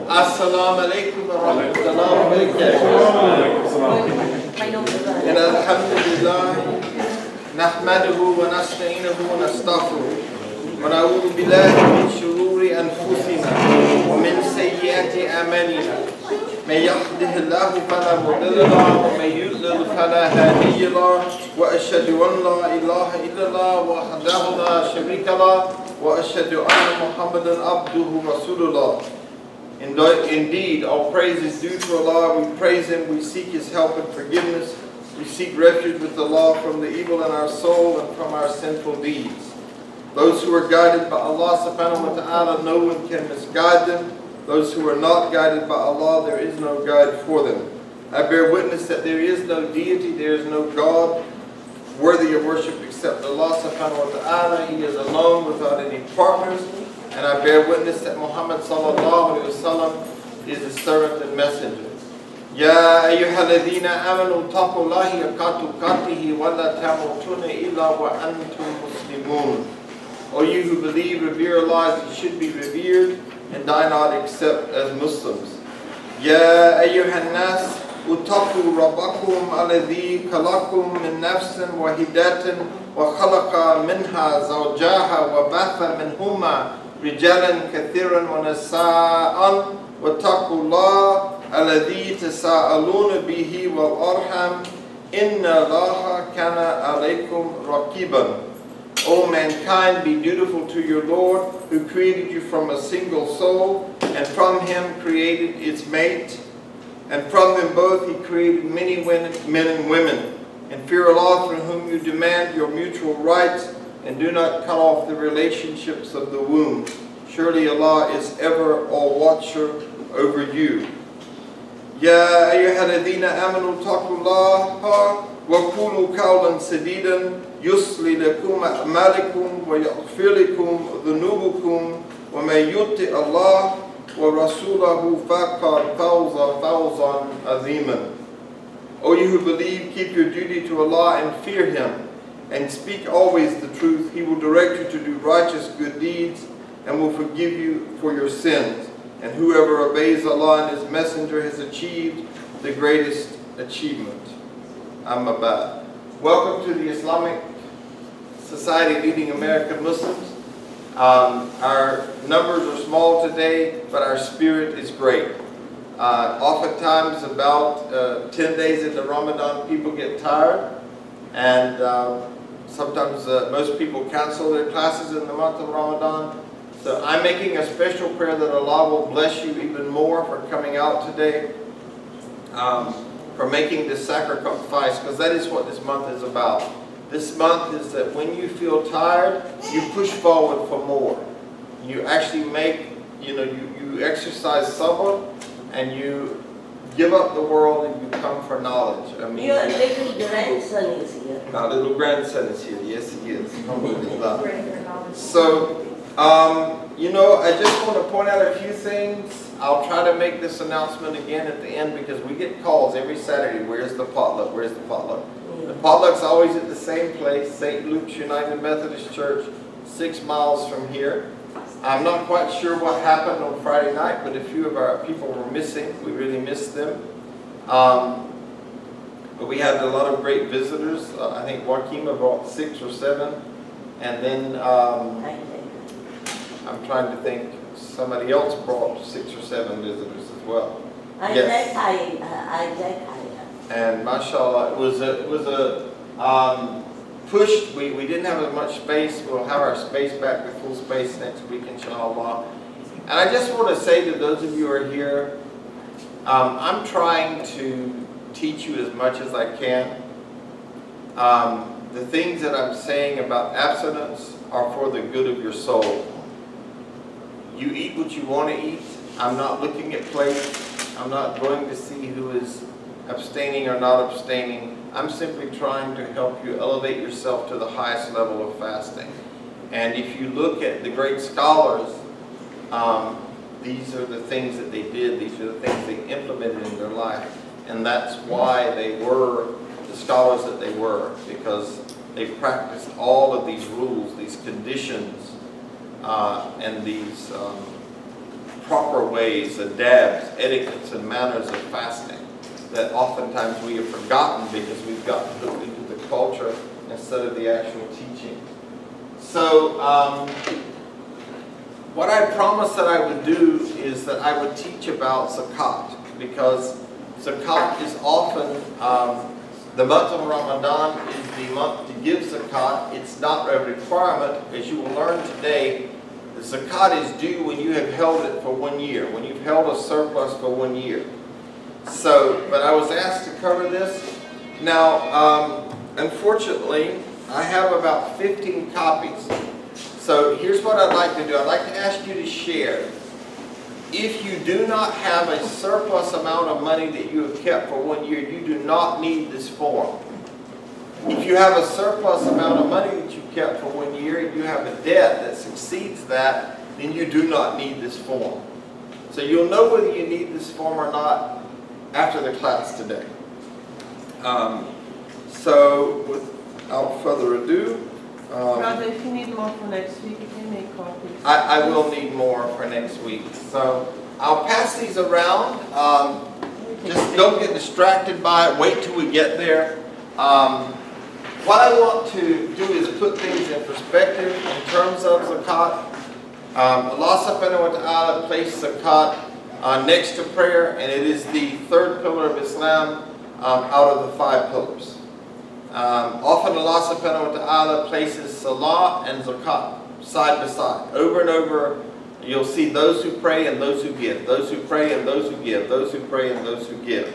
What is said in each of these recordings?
Assalamu alaikum wa rahmatullahi wa barakatuh. إن الحمد لله نحمده ونستعينه ونستغفره ونعوذ بالله من شرور أنفسنا ومن سيئات أعمالنا من يهده الله فلا مضل له ومن يضلل فلا هادي له وأشهد أن لا إله إلا الله وحده لا شريك له وأشهد أن محمدا عبده ورسول الله. Indeed, all praise is due to Allah. We praise Him, we seek His help and forgiveness. We seek refuge with Allah from the evil in our soul and from our sinful deeds. Those who are guided by Allah subhanahu wa ta'ala, no one can misguide them. Those who are not guided by Allah, there is no guide for them. I bear witness that there is no deity, there is no God worthy of worship except Allah subhanahu wa ta'ala. He is alone without any partners. And I bear witness that Muhammad sallallahu alayhi wa sallam is his servant and messenger. Ya ayyuhalladhina amanu taqullahi haqqa tuqatihi wa la tamutunna illa wa antum muslimun. O you who believe, revere Allah as He should be revered, and die not except as Muslims. Ya ayyuhan nas uttaqu rabbakum alladhi khalaqakum min nafsin wahidatin wa khalaqa minha zawjaha wa batha minhuma رجالا كثيرا ونساء واتقوا الله الذي تساءلون به والأرحم إن الله كان عليكم رقيبا. O mankind, be dutiful to your Lord, who created you from a single soul, and from Him created its mate, and from them both He created many men and women. And fear Allah, through whom you demand your mutual rights, and do not cut off the relationships of the womb. Surely Allah is ever all-watcher over you. Ya ayyuhalladhina amanu taqullaha wa qulu qawlan sadidan yusli lakum a'malakum wa yaghfir lakum dhunubakum wa may yuti Allah wa rasulahu faqad fawza fawzan aziman. O you who believe, keep your duty to Allah and fear Him, and speak always the truth. He will direct you to do righteous good deeds and will forgive you for your sins. And whoever obeys Allah and His Messenger has achieved the greatest achievement. Amma ba'd. Welcome to the Islamic Society Leading American Muslims. Our numbers are small today, but our spirit is great. Oftentimes, about 10 days into Ramadan, people get tired, and sometimes most people cancel their classes in the month of Ramadan. So I'm making a special prayer that Allah will bless you even more for coming out today, for making this sacrifice, because that is what this month is about. This month is that when you feel tired, you push forward for more. You actually make, you exercise sabr, and you give up the world and you come for knowledge. I mean, your little grandson is here. My little grandson is here. Yes, he is. So, I just want to point out a few things. I'll try to make this announcement again at the end because we get calls every Saturday. Where's the potluck? Where's the potluck? The potluck's always at the same place, St. Luke's United Methodist Church, 6 miles from here. I'm not quite sure what happened on Friday night, but a few of our people were missing. We really missed them. But we had a lot of great visitors. I think Joaquima brought 6 or 7. And then I'm trying to think, somebody else brought 6 or 7 visitors as well. Yes. And mashallah, it was a pushed. We didn't have as much space. We'll have our space back with full space next week, inshallah. And I just want to say to those of you who are here, I'm trying to teach you as much as I can. The things that I'm saying about abstinence are for the good of your soul. You eat what you want to eat. I'm not looking at plates. I'm not going to see who is abstaining or not abstaining. I'm simply trying to help you elevate yourself to the highest level of fasting. And if you look at the great scholars, these are the things that they did. These are the things they implemented in their life. And that's why they were the scholars that they were, because they practiced all of these rules, these conditions, and these proper ways, adabs, etiquettes, and manners of fasting that oftentimes we have forgotten because we've gotten hooked into the culture instead of the actual teaching. So what I promised that I would do is that I would teach about Zakat, because Zakat is often, the month of Ramadan is the month to give Zakat. It's not a requirement. As you will learn today, the Zakat is due when you have held it for 1 year, when you've held a surplus for 1 year. So, but I was asked to cover this. Now, unfortunately, I have about 15 copies. So here's what I'd like to do. I'd like to ask you to share. If you do not have a surplus amount of money that you have kept for 1 year, you do not need this form. If you have a surplus amount of money that you've kept for 1 year and you have a debt that succeeds that, then you do not need this form. So you'll know whether you need this form or not after the class today. So without further ado, Brother, if you need more for next week, you can make copies. I will need more for next week. So I'll pass these around. Just don't get distracted by it. Wait till we get there. What I want to do is put things in perspective in terms of Zakat. Allah subhanahu wa ta'ala placed Zakat next to prayer, and it is the third pillar of Islam out of the 5 pillars. Often Allah subhanahu wa ta'ala places Salah and Zakat side by side. Over and over, you'll see those who pray and those who give. Those who pray and those who give. Those who pray and those who give.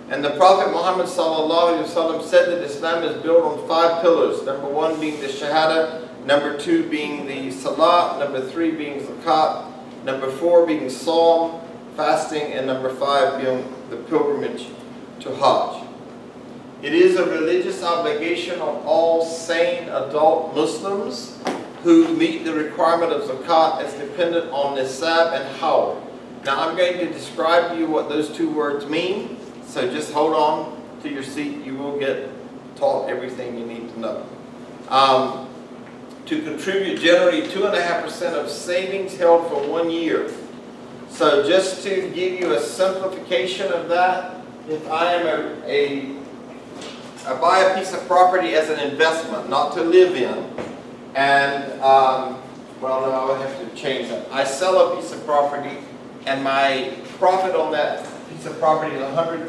And the Prophet Muhammad sallallahu alaihi wasallam said that Islam is built on 5 pillars. Number 1 being the Shahada. Number 2 being the Salah. Number 3 being Zakat. Number 4 being Psalm, fasting. And number 5 being the pilgrimage to Hajj. It is a religious obligation on all sane adult Muslims who meet the requirement of Zakat as dependent on Nisab and Hawl. Now I'm going to describe to you what those 2 words mean, so just hold on to your seat. You will get taught everything you need to know. To contribute generally 2.5% of savings held for 1 year. So just to give you a simplification of that, if I am I buy a piece of property as an investment, not to live in, and, well, no, I would have to change that. I sell a piece of property, and my profit on that piece of property is $100,000.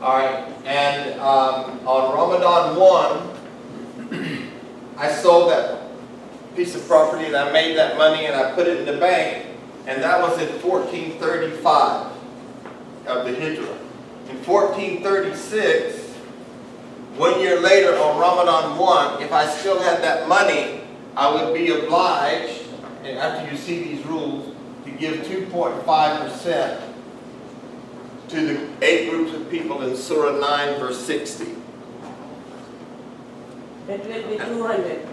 All right, and on Ramadan 1, I sold that piece of property, and I made that money, and I put it in the bank, and that was in 1435 of the Hijrah. In 1436, 1 year later on Ramadan 1, if I still had that money, I would be obliged, and after you see these rules, to give 2.5% to the 8 groups of people in Surah 9 verse 60. That will be 200.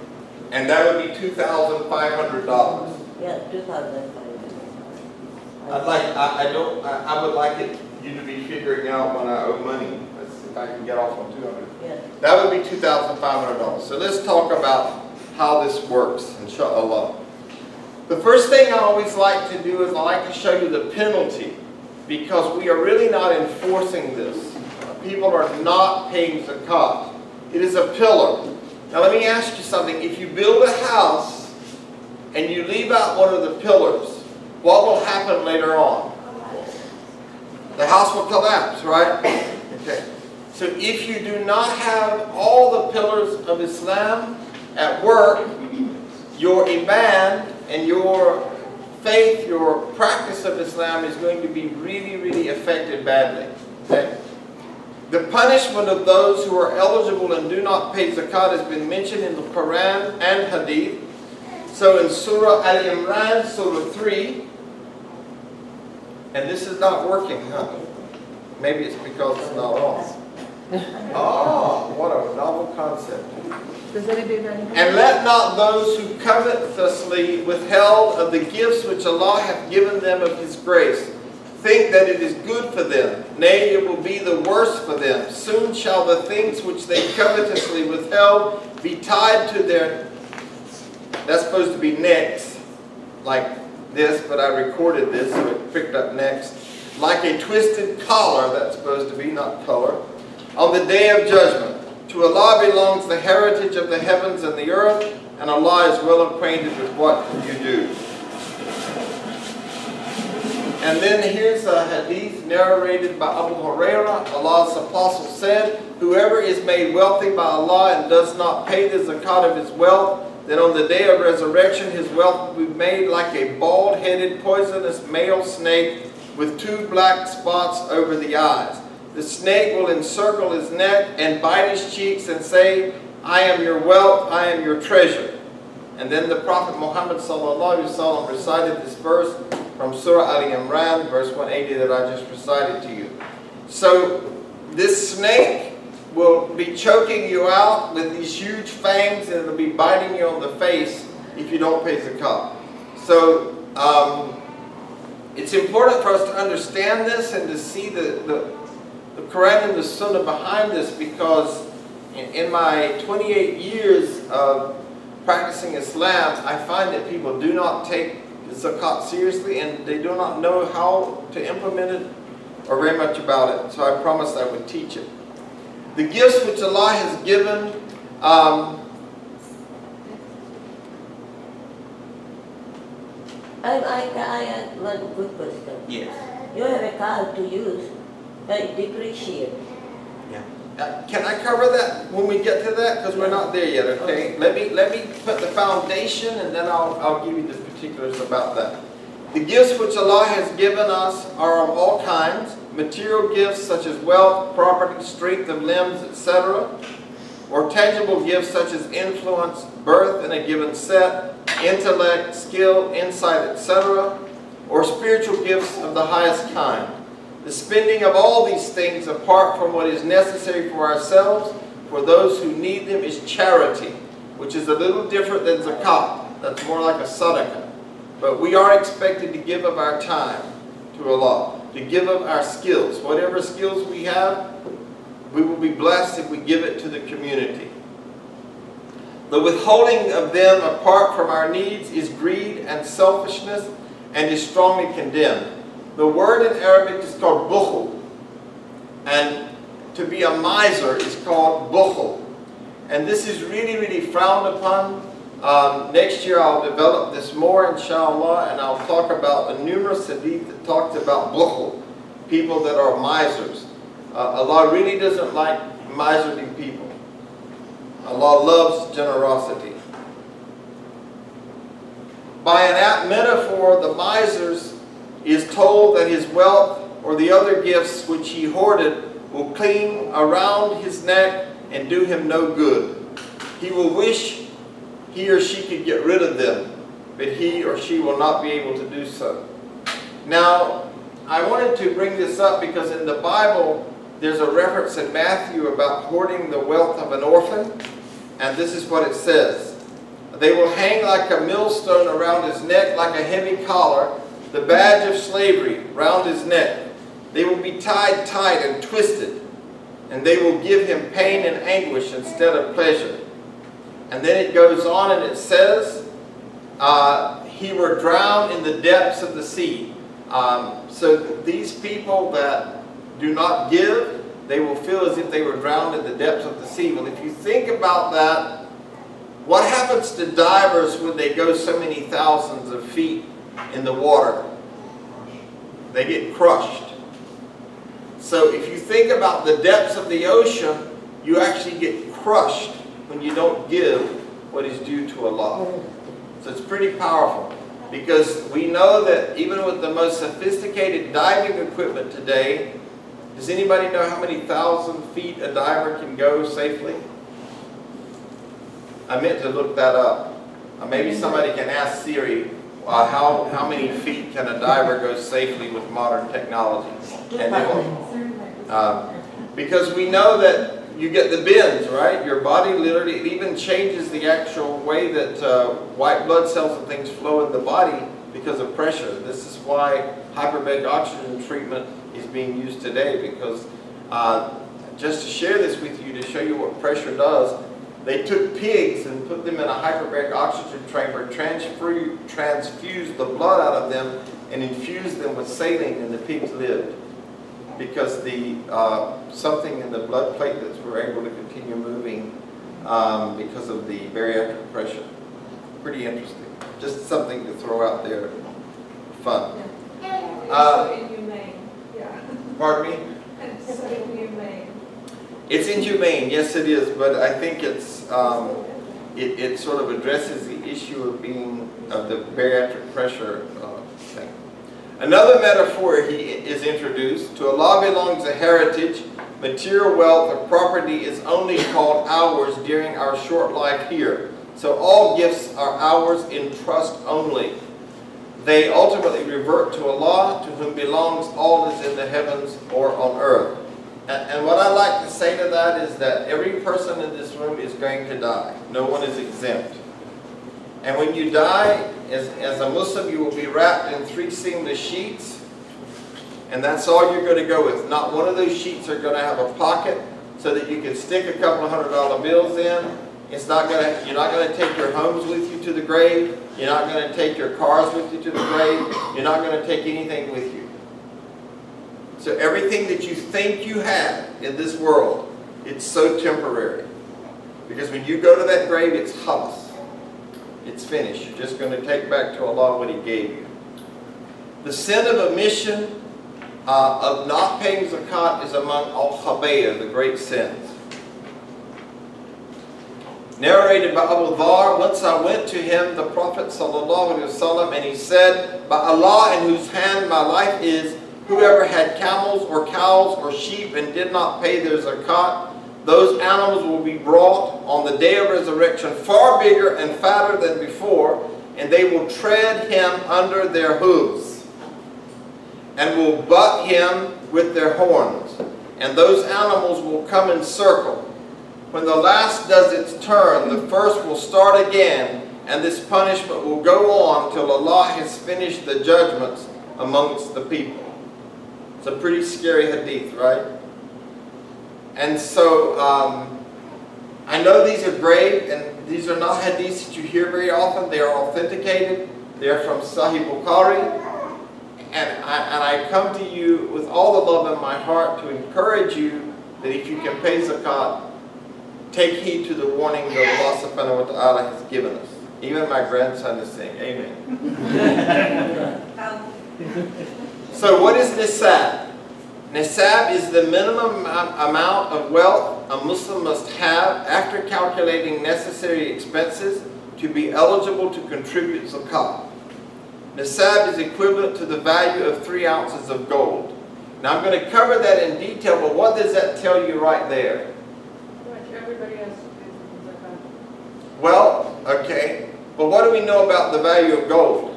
And that would be $2,500. Yeah, 2,500. I would like you to be figuring out when I owe money. Let's see if I can get off on 200. Yeah. That would be $2,500. So let's talk about how this works, inshallah. The first thing I always like to do is I like to show you the penalty, because we are really not enforcing this. People are not paying Zakat. It is a pillar. Now let me ask you something. If you build a house and you leave out one of the pillars, what will happen later on? The house will collapse, right? Okay. So if you do not have all the pillars of Islam at work, your iman and your faith, your practice of Islam is going to be really, really affected badly. Okay? The punishment of those who are eligible and do not pay Zakat has been mentioned in the Quran and Hadith. So in Surah Al-Imran, Surah 3, and this is not working, huh? Maybe it's because it's not on. Oh, what a novel concept. And let not those who covetously withheld of the gifts which Allah hath given them of His grace think that it is good for them. Nay, it will be the worse for them. Soon shall the things which they covetously withheld be tied to their, that's supposed to be necks, like this, but I recorded this, so it picked up next. Like a twisted collar, that's supposed to be, not color, on the day of judgment. To Allah belongs the heritage of the heavens and the earth, and Allah is well acquainted with what you do. And then here's a hadith narrated by Abu Hurairah. Allah's apostle said, whoever is made wealthy by Allah and does not pay the zakat of his wealth, then on the day of resurrection his wealth will be made like a bald-headed poisonous male snake with 2 black spots over the eyes. The snake will encircle his neck and bite his cheeks and say, I am your wealth, I am your treasure. And then the Prophet Muhammad ﷺ recited this verse from Surah Ali Imran, verse 180 that I just recited to you. So this snake will be choking you out with these huge fangs, and it'll be biting you on the face if you don't pay zakat. So it's important for us to understand this and to see the Quran and the Sunnah behind this, because in my 28 years of practicing Islam, I find that people do not take zakat seriously, and they do not know how to implement it or very much about it. So I promised I would teach it. The gifts which Allah has given, I have one good question. yes. You have a car to use, but it depreciates. Can I cover that when we get to that? Because we're not there yet, okay? Let me put the foundation, and then I'll give you the particulars about that. The gifts which Allah has given us are of all kinds. Material gifts such as wealth, property, strength of limbs, etc. Or tangible gifts such as influence, birth in a given set, intellect, skill, insight, etc. Or spiritual gifts of the highest kind. The spending of all these things apart from what is necessary for ourselves, for those who need them, is charity, which is a little different than zakat. That's more like a sadaqah. But we are expected to give of our time to Allah, to give of our skills. Whatever skills we have, we will be blessed if we give it to the community. The withholding of them apart from our needs is greed and selfishness, and is strongly condemned. The word in Arabic is called bukhul, and to be a miser is called bukhul. And this is really, really frowned upon. Next year I'll develop this more, inshallah, and I'll talk about the numerous hadith that talks about bukhul, people that are misers. Allah really doesn't like miserly people. Allah loves generosity. By an apt metaphor, the misers is told that his wealth or the other gifts which he hoarded will cling around his neck and do him no good. He will wish he or she could get rid of them, but he or she will not be able to do so. Now, I wanted to bring this up because in the Bible there's a reference in Matthew about hoarding the wealth of an orphan, and this is what it says. They will hang like a millstone around his neck, like a heavy collar, the badge of slavery round his neck. They will be tied tight and twisted, and they will give him pain and anguish instead of pleasure. And then it goes on and it says, he were drowned in the depths of the sea. So these people that do not give, they will feel as if they were drowned in the depths of the sea. Well, if you think about that, what happens to divers when they go so many thousands of feet in the water? They get crushed. So if you think about the depths of the ocean, you actually get crushed when you don't give what is due to Allah. So it's pretty powerful, because we know that even with the most sophisticated diving equipment today, does anybody know how many thousand feet a diver can go safely? I meant to look that up. Maybe somebody can ask Siri, how many feet can a diver go safely with modern technology? And they will. Because we know that you get the bends, right? Your body literally, it even changes the actual way that white blood cells and things flow in the body, because of pressure. This is why hyperbaric oxygen treatment is being used today, because just to share this with you, to show you what pressure does, they took pigs and put them in a hyperbaric oxygen chamber, transfused the blood out of them, and infused them with saline, and the pigs lived. Because the something in the blood platelets were able to continue moving because of the bariatric pressure. Pretty interesting. Just something to throw out there. Fun. So inhumane. Yeah. Pardon me? It's so inhumane. It's inhumane, yes it is, but I think it's it sort of addresses the issue of the bariatric pressure thing. Another metaphor is introduced. To Allah belongs a heritage. Material wealth or property is only called ours during our short life here. So all gifts are ours in trust only. They ultimately revert to Allah, to whom belongs all is in the heavens or on earth. And what I like to say to that is that every person in this room is going to die. No one is exempt. And when you die, as a Muslim, you will be wrapped in 3 seamless sheets. And that's all you're going to go with. Not one of those sheets are going to have a pocket so that you can stick a couple of $100 bills in. You're not going to take your homes with you to the grave. You're not going to take your cars with you to the grave. You're not going to take anything with you. So everything that you think you have in this world, it's so temporary. Because when you go to that grave, it's khalas. It's finished. You're just going to take back to Allah what He gave you. The sin of omission of not paying zakat is among al-khabayah, the great sins. Narrated by Abu Dhar, once I went to him, the Prophet ﷺ, and he said, by Allah in whose hand my life is, whoever had camels or cows or sheep and did not pay their zakat, those animals will be brought on the day of resurrection far bigger and fatter than before, and they will tread him under their hooves and will butt him with their horns. And those animals will come in circle. When the last does its turn, the first will start again, and this punishment will go on till Allah has finished the judgments amongst the people. It's a pretty scary hadith, right? And so, I know these are great, and these are not hadiths that you hear very often. They are authenticated. They are from Sahih Bukhari. And I come to you with all the love in my heart to encourage you that if you can pay zakat, take heed to the warning that Allah subhanahu wa ta'ala has given us. Even my grandson is saying, amen. So what is nisab? Nisab is the minimum amount of wealth a Muslim must have after calculating necessary expenses to be eligible to contribute zakat. Nisab is equivalent to the value of 3 ounces of gold. Now I'm going to cover that in detail, but what does that tell you right there? Everybody has to pay for zakat. Well, okay, but what do we know about the value of gold?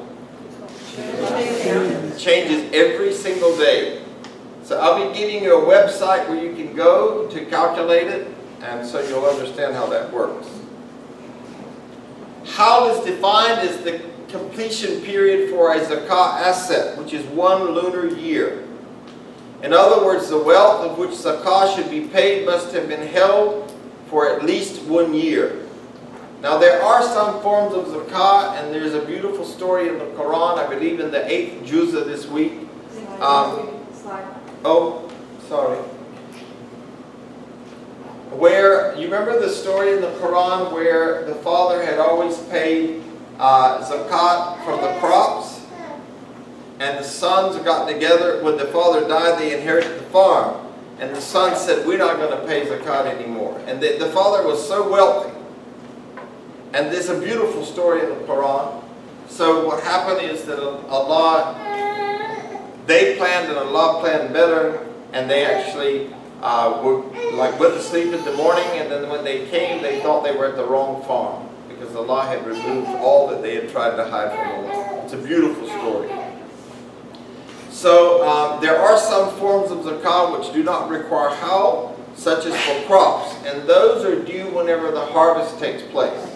It changes every single day. So I'll be giving you a website where you can go to calculate it, and so you'll understand how that works. Haul is defined as the completion period for a zakat asset, which is 1 lunar year. In other words, the wealth of which zakat should be paid must have been held for at least 1 year. Now there are some forms of zakat, and there's a beautiful story in the Quran, I believe in the 8th juz of this week. Oh, sorry. Where, you remember the story in the Quran where the father had always paid zakat from the crops, and the sons got together. When the father died, they inherited the farm, and the son said, we're not going to pay zakat anymore. And the father was so wealthy. And there's a beautiful story in the Quran. So what happened is that they planned and Allah planned better, and they actually were like went to sleep in the morning, and then when they came, they thought they were at the wrong farm because Allah had removed all that they had tried to hide from Allah. It's a beautiful story. So there are some forms of zakat which do not require haul, such as for crops, and those are due whenever the harvest takes place.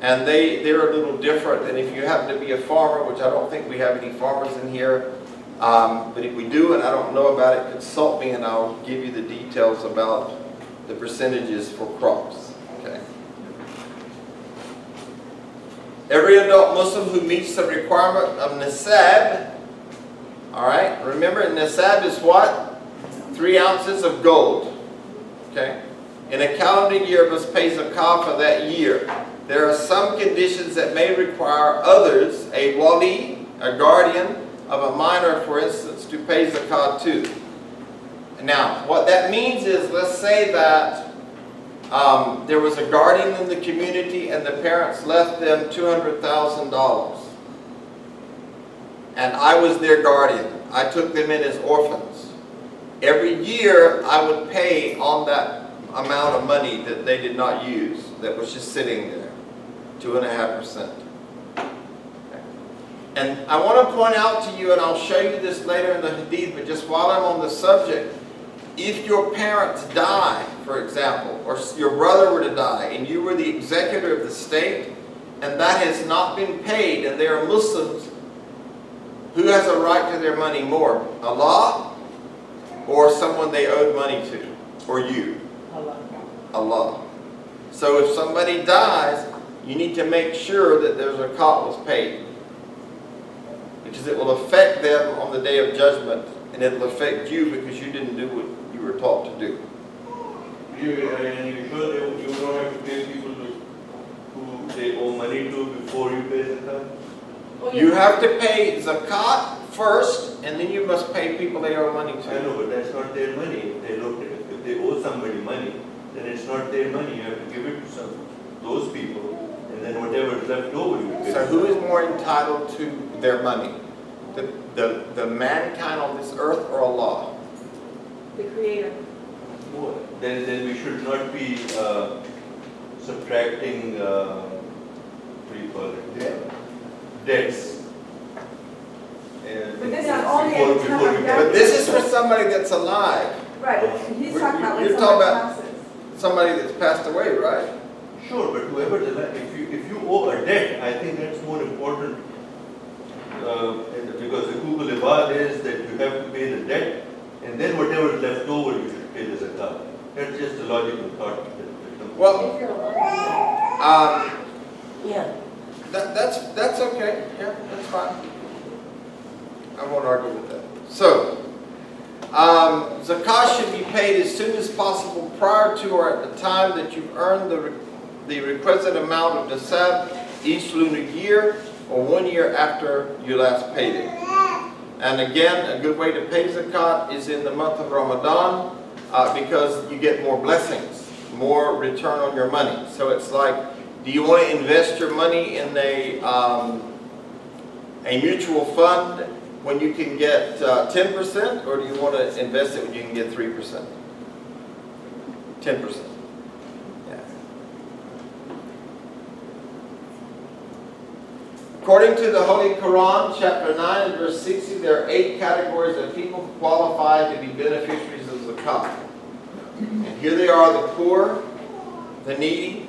And they're a little different than if you happen to be a farmer, which I don't think we have any farmers in here. But if we do and I don't know about it, consult me and I'll give you the details about the percentages for crops. Okay. Every adult Muslim who meets the requirement of nisab, all right, remember nisab is what? 3 ounces of gold. Okay. In a calendar year must pay zakat for that year. There are some conditions that may require others, a wali, a guardian of a minor, for instance, to pay zakat too. Now, what that means is, let's say that there was a guardian in the community and the parents left them $200,000. And I was their guardian. I took them in as orphans. Every year I would pay on that amount of money that they did not use, that was just sitting there, 2.5%. And I want to point out to you, and I'll show you this later in the hadith, but just while I'm on the subject, if your parents die, for example, or your brother were to die, and you were the executor of the state, and that has not been paid, and they are Muslims, who has a right to their money more? Allah, or someone they owed money to, or you? Allah. Allah. So if somebody dies, you need to make sure that their zakat was paid, because it will affect them on the day of judgment, and it will affect you because you didn't do what you were taught to do. You sure you don't have to pay people who they owe money to before you pay zakat? You have to pay zakat first, and then you must pay people they owe money to. I know, but that's not their money. If they owe somebody money, then it's not their money. You have to give it to those people, and then whatever is left over you pay. So who is more entitled to their money? The mankind on this earth, or Allah? The Creator. Then we should not be subtracting, what do you call it? Debts. But this is only at the time of death. But this is for somebody that's alive. Right, but he's talking about when You're someone talking about passes. somebody that's passed away, right? Sure, but whoever if you owe a debt, I think that's more important, because the Google Ibad is that you have to pay the debt, and then whatever is left over you should pay the zakat. That's just a logical thought. Well, Yeah. that's okay. Yeah, that's fine. I won't argue with that. So, zakat should be paid as soon as possible prior to or at the time that you've earned the requisite amount of nisab each lunar year, or 1 year after you last paid it. And again, a good way to pay zakat is in the month of Ramadan, because you get more blessings, more return on your money. So it's like, do you want to invest your money in a mutual fund when you can get 10%, or do you want to invest it when you can get 3%? 10%. Yeah. According to the Holy Quran, chapter 9 and verse 60, there are 8 categories of people who qualify to be beneficiaries of zakat. And here they are: the poor, the needy.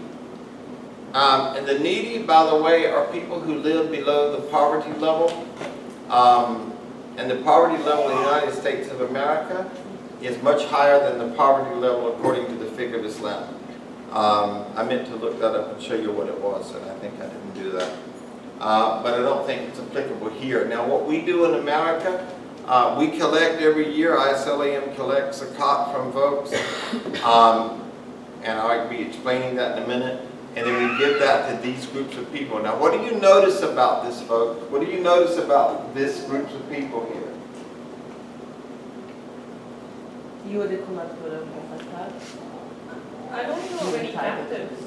And the needy, by the way, are people who live below the poverty level. And the poverty level in the United States of America is much higher than the poverty level according to the fiqh of Islam. I meant to look that up and show you what it was, and I think I didn't do that. But I don't think it's applicable here. Now, what we do in America, we collect every year. ISLAM collects zakat from folks, and I'll be explaining that in a minute. And then we give that to these groups of people. Now, what do you notice about this, folks? What do you notice about this group of people here? You are the collector of zakat. I don't know of any captives.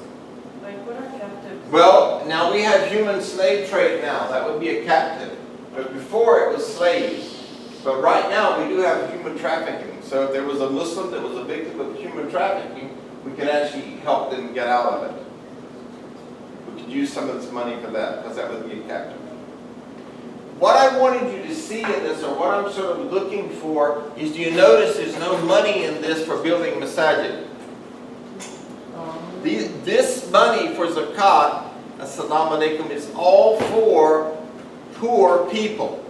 Like, what are captives? Well, now we have human slave trade now. That would be a captive. But before it was slaves. But right now we do have human trafficking. So if there was a Muslim that was a victim of human trafficking, we can actually help them get out of it. We could use some of this money for that, because that would be a captive. What I wanted you to see in this, or what I'm sort of looking for, is, do you notice there's no money in this for building masajid? This money for zakat Assalamu alaikum, is all for poor people.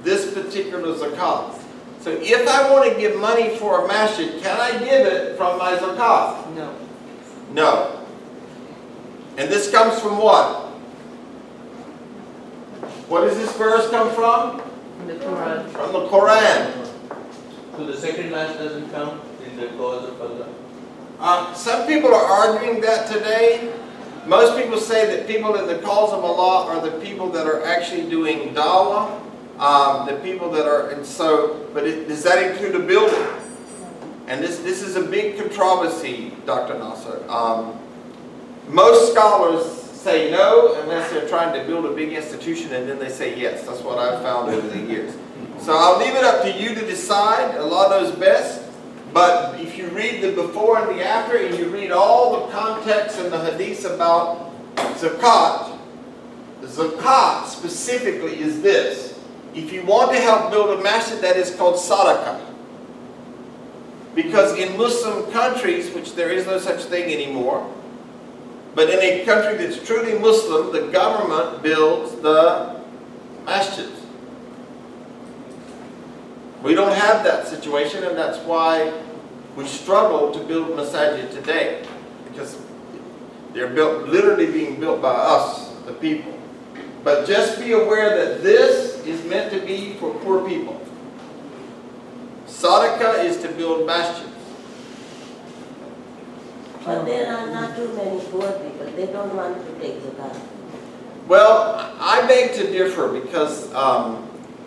This particular zakat. So if I want to give money for a masjid, can I give it from my zakat? No. No. And this comes from what? What does this verse come from? The Quran. From the Quran. So the second last doesn't count in the cause of Allah? Some people are arguing that today. Most people say that people in the cause of Allah are the people that are actually doing dawah, the people that are, and so, but does that include a building? And this is a big controversy, Dr. Nasser. Most scholars say no unless they're trying to build a big institution, and then they say yes. That's what I've found over the years. So I'll leave it up to you to decide. Allah knows best. But if you read the before and the after, and you read all the context and the hadiths about zakat, zakat specifically is this. If you want to help build a masjid, that is called sadaqah. Because in Muslim countries, which there is no such thing anymore, but in a country that's truly Muslim, the government builds the masjids. We don't have that situation, and that's why we struggle to build masajid today, because they're built, literally being built by us, the people. But just be aware that this is meant to be for poor people. Sadaqah is to build masjids. But there are not too many poor people. They don't want to take zakat. Well, I beg to differ, because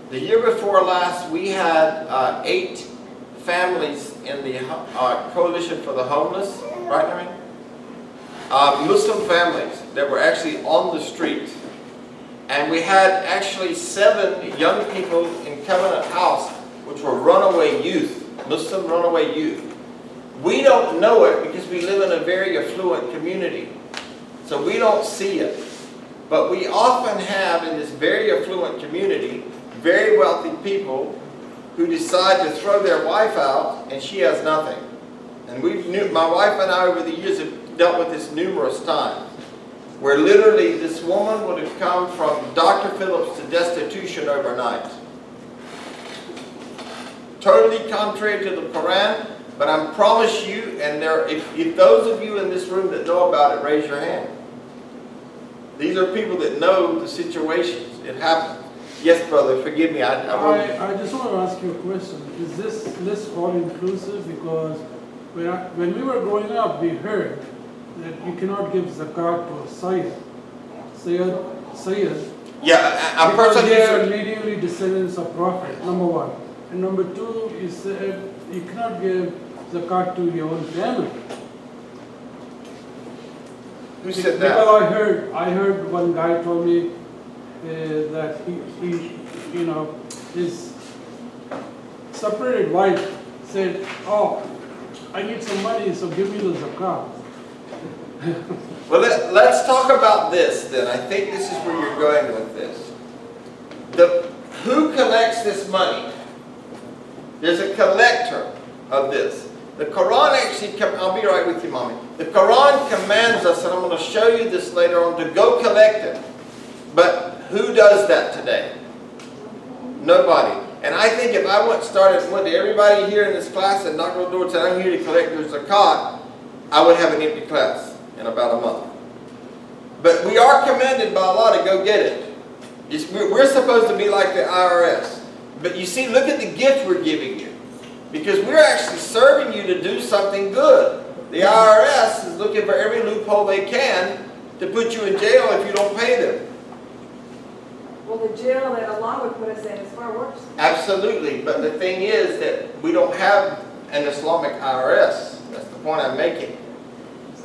the year before last, we had 8 families in the Coalition for the Homeless, right, Noreen? Muslim families that were actually on the street. And we had actually 7 young people in Covenant House, which were runaway youth, Muslim runaway youth. We don't know it because we live in a very affluent community. So we don't see it. But we often have in this very affluent community very wealthy people who decide to throw their wife out, and she has nothing. And my wife and I over the years have dealt with this numerous times, where literally this woman would have come from Dr. Phillips to destitution overnight. Totally contrary to the Quran, but I promise you, and if those of you in this room that know about it, raise your hand. These are people that know the situations. It happens. Yes, brother, forgive me. I just want to ask you a question. Is this list all inclusive? Because when we were growing up, we heard that you cannot give zakat to a Sayyid. Yeah, a because person they are who's lineally descendants of Prophet, number one. And number two, you said you cannot give zakat to your own family. who said that? Because I heard one guy told me that he his separated wife said, "Oh, I need some money, so give me the zakat." Well, let's talk about this then. I think this is where you're going with this. Who collects this money? There's a collector of this. The Quran actually, I'll be right with you, Mommy. The Quran commands us, and I'm going to show you this later on, to go collect it. But who does that today? Nobody. And I think if I went to everybody here in this class and knocked on the door and said, "I'm here to collect your zakat," I would have an empty class in about a month. But we are commanded by Allah to go get it. We're supposed to be like the IRS. But you see, look at the gift we're giving you. Because we're actually serving you to do something good. The IRS is looking for every loophole they can to put you in jail if you don't pay them. Well, the jail that Allah would put us in is far worse. Absolutely. But the thing is that we don't have an Islamic IRS. That's the point I'm making.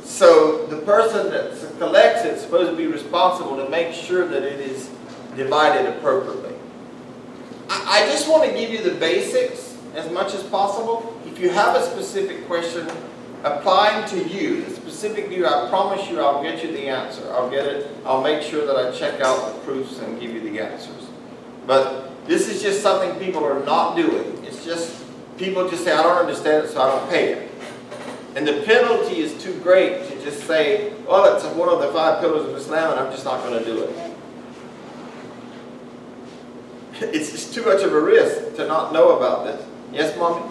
So the person that collects it is supposed to be responsible to make sure that it is divided appropriately. I just want to give you the basics as much as possible. If you have a specific question applying to you, the specific to you, I promise you I'll get you the answer. I'll get it. I'll make sure that I check out the proofs and give you the answers. But this is just something people are not doing. It's just, people just say, "I don't understand it, so I don't pay it." And the penalty is too great to just say, well, it's one of the 5 pillars of Islam and I'm just not going to do it. It's too much of a risk to not know about this. Yes, Mommy?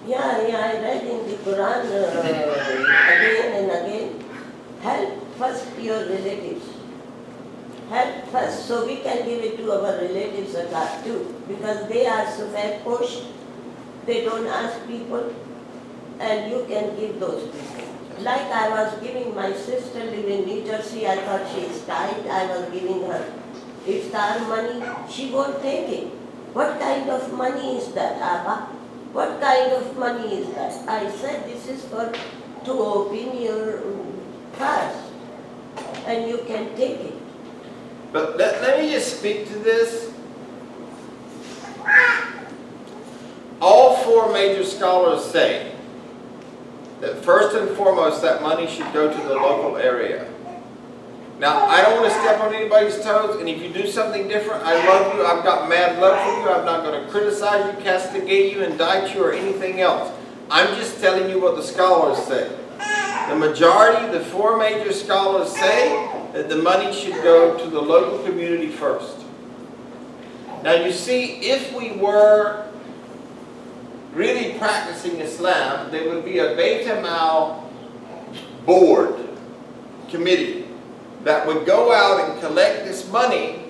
Yeah, I read in the Quran again and again. Help first your relatives. Help first, so we can give it to our relatives zakat too, because they are so well pushed. They don't ask people, and you can give those people. Like I was giving my sister live in New Jersey, I thought she is tight, I was giving her iftar money, she won't take it. What kind of money is that, Abba? What kind of money is that? I said, this is for to open your fast, and you can take it. But let me just speak to this. All 4 major scholars say that first and foremost that money should go to the local area. Now, I don't want to step on anybody's toes, and if you do something different, I love you, I've got mad love for you, I'm not going to criticize you, castigate you, indict you, or anything else. I'm just telling you what the scholars say. The majority, the 4 major scholars say that the money should go to the local community first. Now you see, if we were really practicing Islam, there would be a Beit Mal board, committee, that would go out and collect this money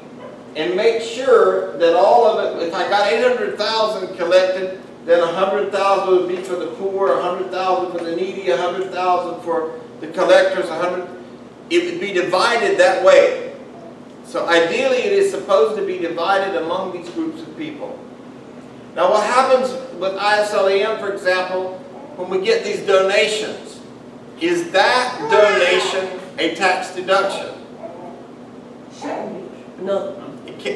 and make sure that all of it, if I got 800,000 collected, then 100,000 would be for the poor, 100,000 for the needy, 100,000 for the collectors, 100. It would be divided that way. So ideally it is supposed to be divided among these groups of people. Now what happens with ISLAM, for example, when we get these donations, is that donation a tax deduction? No.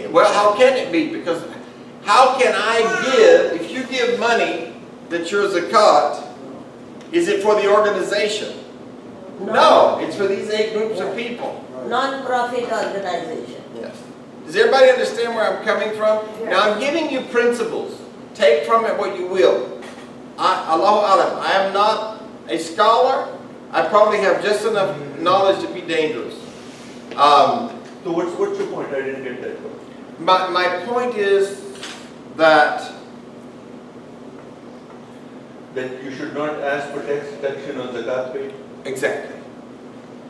Well, how can it be? Because how can I give, if you give money that's your zakat, is it for the organization? No, it's for these 8 groups of people. Non-profit organization. Yes. Does everybody understand where I'm coming from? Now I'm giving you principles. Take from it what you will. Allahu Alam, I am not a scholar. I probably have just enough knowledge to be dangerous. So what's your point? I didn't get that. My point is that you should not ask for tax deduction on zakat paid? exactly.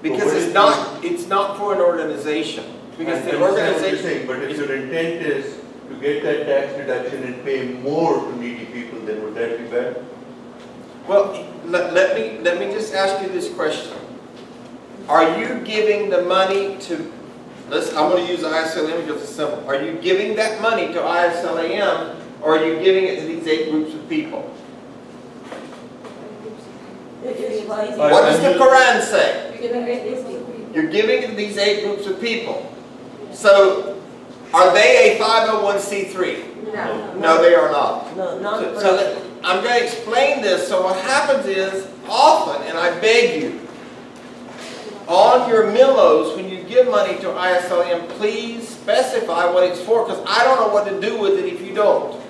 Because it's not for an organization. Because the organization. But if your intent is to get that tax deduction and pay more to needy people, then would that be bad? Well, let me just ask you this question. Are you giving the money to, I'm going to use ISLM because it's simple. Are you giving that money to ISLAM, or are you giving it to these 8 groups of people? What does the Quran say? You're giving it to these 8 groups of people. So, are they a 501c3? No. No, they are not. No, not So I'm going to explain this. So what happens is, often, and I beg you, on your memos, when you give money to ISLM, please specify what it's for, because I don't know what to do with it if you don't.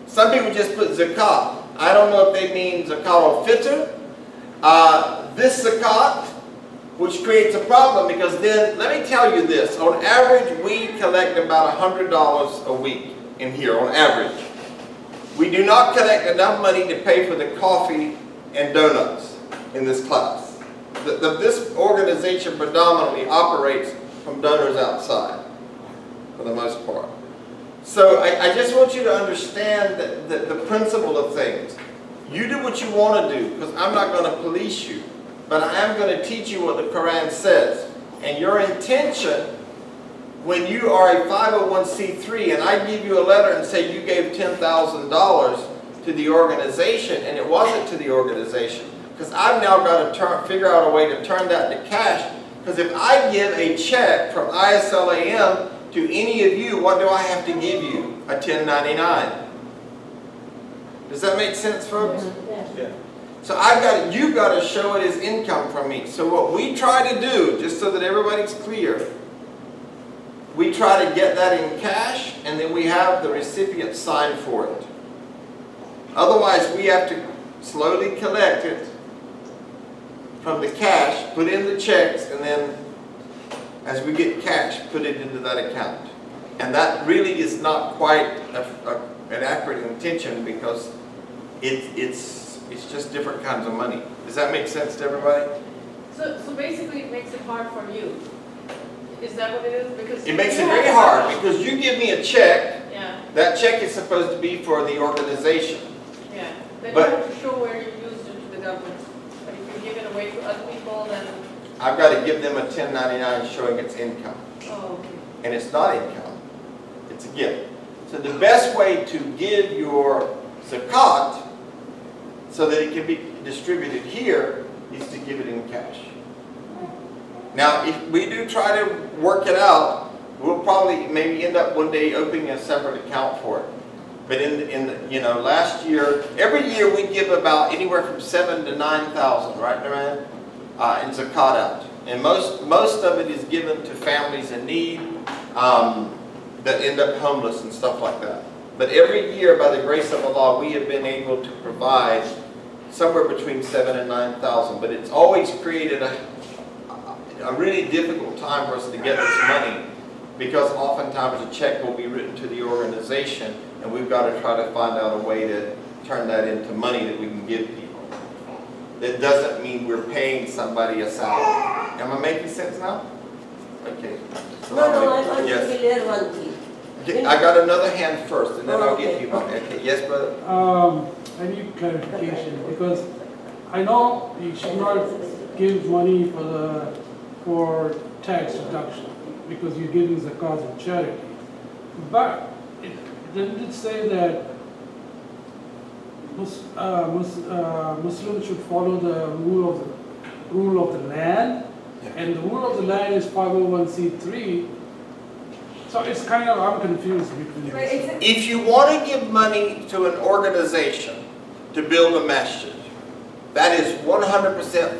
Some people just put zakat. I don't know if they mean zakat al-fitr, this zakat, which creates a problem, because then, let me tell you this, on average, we collect about $100 a week in here, on average. We do not collect enough money to pay for the coffee and donuts in this class. This organization predominantly operates from donors outside, for the most part. So I just want you to understand the principle of things. You do what you want to do, because I'm not going to police you, but I am going to teach you what the Quran says. And your intention, when you are a 501c3 and I give you a letter and say you gave $10,000 to the organization, and it wasn't to the organization, because I've now got to figure out a way to turn that to cash. Because if I give a check from ISLAM to any of you, what do I have to give you? A 1099. Does that make sense, folks? Yeah. So you've got to show it as income from me. So what we try to do, just so that everybody's clear, we try to get that in cash, and then we have the recipient sign for it. Otherwise, we have to slowly collect it from the cash, put in the checks, and then as we get cash, put it into that account. And that really is not quite an accurate intention because it's just different kinds of money. Does that make sense to everybody? So basically it makes it hard for you. Is that what it is? Because It makes it very hard because you give me a check, Yeah, that check is supposed to be for the organization. yeah. Then But- you have to show where you used it to the government. But if you give it away to other people, then, I've got to give them a 1099 showing its income. oh, okay. And it's not income, it's a gift. So the best way to give your zakat so that it can be distributed here is to give it in cash. Now, if we do try to work it out, we'll probably maybe end up one day opening a separate account for it. But you know, last year, every year we give about anywhere from 7,000 to 9,000, right, man? In zakat out. And most of it is given to families in need that end up homeless and stuff like that. But every year, by the grace of Allah, we have been able to provide somewhere between 7,000 and 9,000. But it's always created a really difficult time for us to get this money because oftentimes a check will be written to the organization and we've got to try to find out a way to turn that into money that we can give people. That doesn't mean we're paying somebody a salary. Am I making sense now? Okay. No, I want to Yes. clear one thing. Okay, I got another hand first and then I'll get you one. Okay. Yes, brother? I need clarification because I know you should not give money for tax deduction because you're giving the cause of charity. But didn't it say that Muslims should follow the rule of the land? Yeah. And the rule of the land is 501c3. So it's kind of, I'm confused between Right, these. it's- If you want to give money to an organization to build a masjid, that is 100%